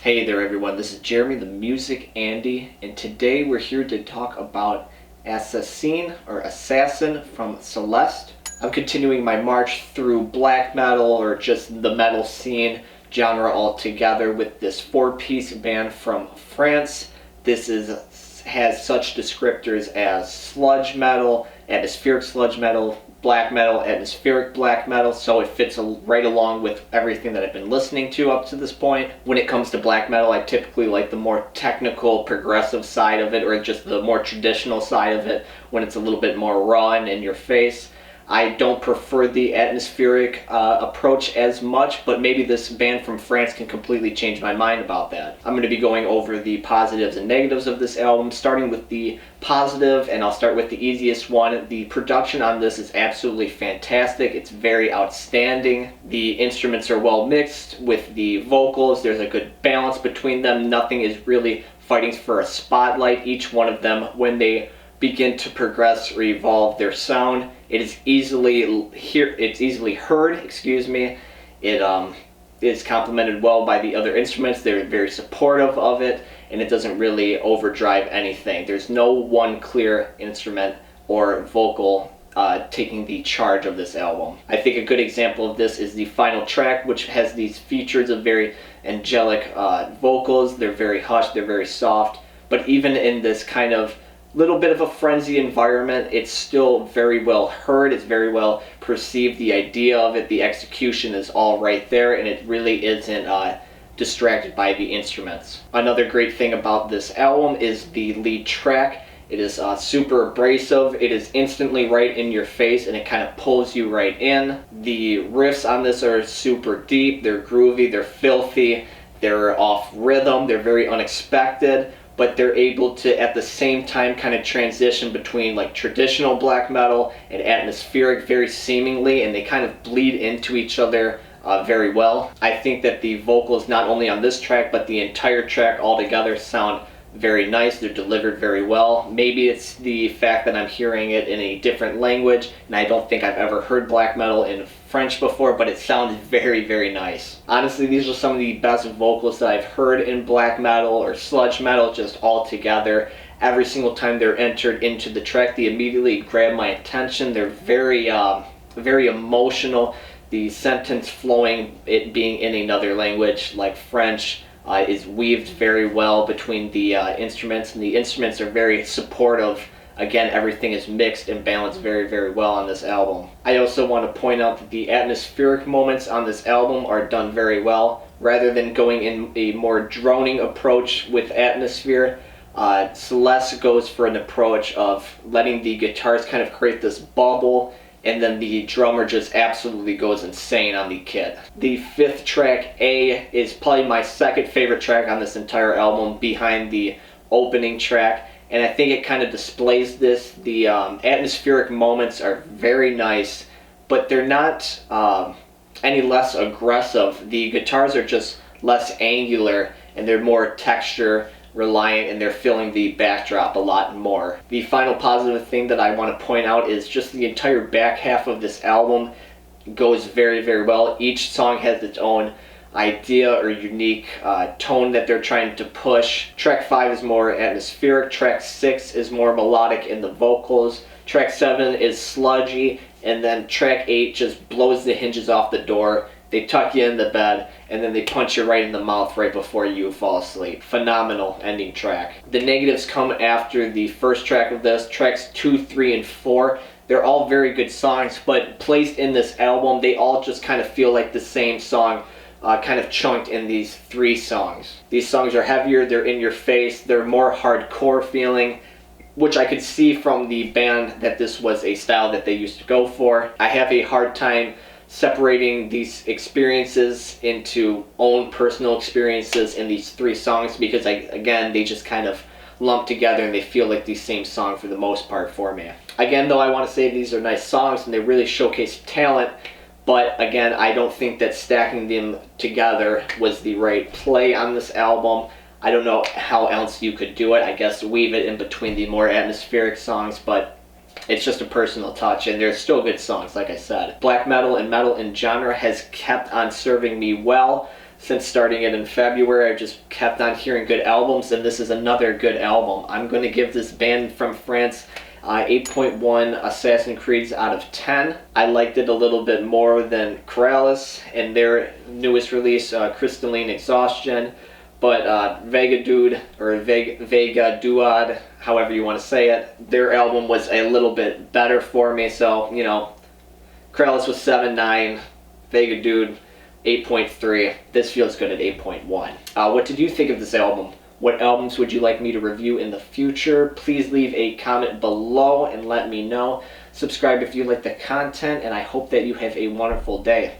Hey there everyone, this is Jeremy the Music Andy, and today we're here to talk about Assassine or Assassin from Celeste. I'm continuing my march through black metal or just the metal scene genre altogether with this four-piece band from France. This has such descriptors as sludge metal, atmospheric sludge metal, black metal, atmospheric black metal, so it fits right along with everything that I've been listening to up to this point. When it comes to black metal, I typically like the more technical, progressive side of it, or just the more traditional side of it, when it's a little bit more raw and in your face. I don't prefer the atmospheric approach as much, but maybe this band from France can completely change my mind about that. I'm going to be going over the positives and negatives of this album, starting with the positive, and I'll start with the easiest one. The production on this is absolutely fantastic. It's very outstanding. The instruments are well mixed with the vocals. There's a good balance between them. Nothing is really fighting for a spotlight. Each one of them, when they begin to progress or evolve their sound, it is easily heard. It is complemented well by the other instruments. They're very supportive of it, and it doesn't really overdrive anything. There's no one clear instrument or vocal taking the charge of this album. I think a good example of this is the final track, which has these features of very angelic vocals. They're very hushed, they're very soft, but even in this kind of little bit of a frenzy environment, it's still very well heard, it's very well perceived. The idea of it, the execution is all right there, and it really isn't distracted by the instruments. Another great thing about this album is the lead track. It is super abrasive, it is instantly right in your face, and it kind of pulls you right in. The riffs on this are super deep, they're groovy, they're filthy, they're off rhythm, they're very unexpected, but they're able to at the same time kind of transition between like traditional black metal and atmospheric very seamlessly, and they kind of bleed into each other very well. I think that the vocals, not only on this track but the entire track altogether, sound very nice. They're delivered very well. Maybe it's the fact that I'm hearing it in a different language, and I don't think I've ever heard black metal in French before, but it sounds very, very nice. Honestly, these are some of the best vocals that I've heard in black metal or sludge metal just all together. Every single time they're entered into the track, they immediately grab my attention. They're very emotional. The sentence flowing, it being in another language like French, is weaved very well between the instruments, and the instruments are very supportive. Again, everything is mixed and balanced very, very well on this album. I also want to point out that the atmospheric moments on this album are done very well. Rather than going in a more droning approach with atmosphere, Celeste goes for an approach of letting the guitars kind of create this bubble, and then the drummer just absolutely goes insane on the kit. The fifth track, A, is probably my second favorite track on this entire album, behind the opening track, and I think it kind of displays this. The atmospheric moments are very nice, but they're not any less aggressive. The guitars are just less angular, and they're more texture reliant, and they're filling the backdrop a lot more. The final positive thing that I want to point out is just the entire back half of this album goes very, very well. Each song has its own idea or unique tone that they're trying to push. Track 5 is more atmospheric, track 6 is more melodic in the vocals, track 7 is sludgy, and then track 8 just blows the hinges off the door. They tuck you in the bed, and then they punch you right in the mouth right before you fall asleep. Phenomenal ending track. The negatives come after the first track of this. Tracks 2, 3, and 4. They're all very good songs, but placed in this album, they all just kind of feel like the same song, kind of chunked in these 3 songs. These songs are heavier, they're in your face, they're more hardcore feeling, which I could see from the band that this was a style that they used to go for. I have a hard time separating these experiences into own personal experiences in these 3 songs, because again, they just kind of lump together and they feel like the same song for the most part for me. Again, though, I want to say these are nice songs and they really showcase talent, but again, I don't think that stacking them together was the right play on this album. I don't know how else you could do it. I guess weave it in between the more atmospheric songs, but it's just a personal touch, and they're still good songs, like I said. Black metal and metal in genre has kept on serving me well since starting it in February. I just kept on hearing good albums, and this is another good album. I'm going to give this band from France 8.1 Assassin Creeds out of 10. I liked it a little bit more than Corrales and their newest release, Crystalline Exhaustion. But Vega Dude, or Vega Duad, however you want to say it, their album was a little bit better for me. So, you know, Corrales was 7.9, Vega Dude 8.3. This feels good at 8.1. What did you think of this album? What albums would you like me to review in the future? Please leave a comment below and let me know. Subscribe if you like the content, and I hope that you have a wonderful day.